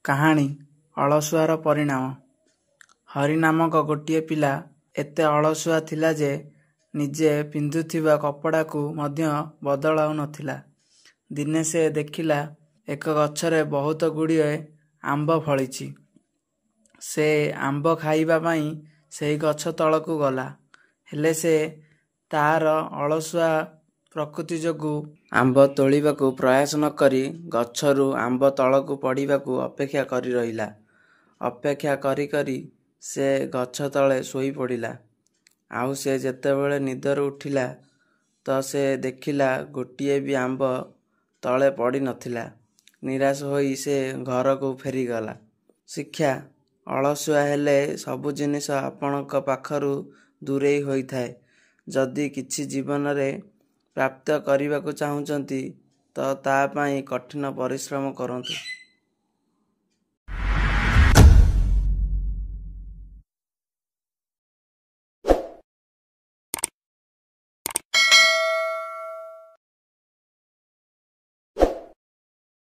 କାହାଣୀ ଅଳସୁଆର ପରିଣାମ। ହରି ନାମକ ଗୋଟିଏ ପିଲା ଏତେ ଅଳସୁଆ ଥିଲା ଯେ ନିଜେ ପିନ୍ଧୁଥିବା କପଡ଼ାକୁ ମଧ୍ୟ ବଦଳାଉ ନଥିଲା। ଦିନେ ସେ ଦେଖିଲା ଏକ ଗଛରେ ବହୁତ ଗୁଡ଼ିଏ ଆମ୍ବ ଫଳିଛି। ସେ ଆମ୍ବ ଖାଇବା ପାଇଁ ସେହି ଗଛ ତଳକୁ ଗଲା। ହେଲେ ସେ ତାହାର ଅଳସୁଆ ପ୍ରକୃତି ଯୋଗୁଁ ଆମ୍ବ ତୋଳିବାକୁ ପ୍ରୟାସ ନ କରି ଗଛରୁ ଆମ୍ବ ତଳକୁ ପଡ଼ିବାକୁ ଅପେକ୍ଷା କରି ରହିଲା। ଅପେକ୍ଷା କରି କରି ସେ ଗଛ ତଳେ ଶୋଇ ପଡ଼ିଲା। ଆଉ ସେ ଯେତେବେଳେ ନିଦରୁ ଉଠିଲା ତ ସେ ଦେଖିଲା ଗୋଟିଏ ବି ଆମ୍ବ ତଳେ ପଡ଼ି ନଥିଲା। ନିରାଶ ହୋଇ ସେ ଘରକୁ ଫେରିଗଲା। ଶିକ୍ଷା: ଅଳସୁଆ ହେଲେ ସବୁ ଜିନିଷ ଆପଣଙ୍କ ପାଖରୁ ଦୂରେଇ ହୋଇଥାଏ। ଯଦି କିଛି ଜୀବନରେ ପ୍ରାପ୍ତ କରିବାକୁ ଚାହୁଁଛନ୍ତି ତ ତା ପାଇଁ କଠିନ ପରିଶ୍ରମ କରନ୍ତୁ।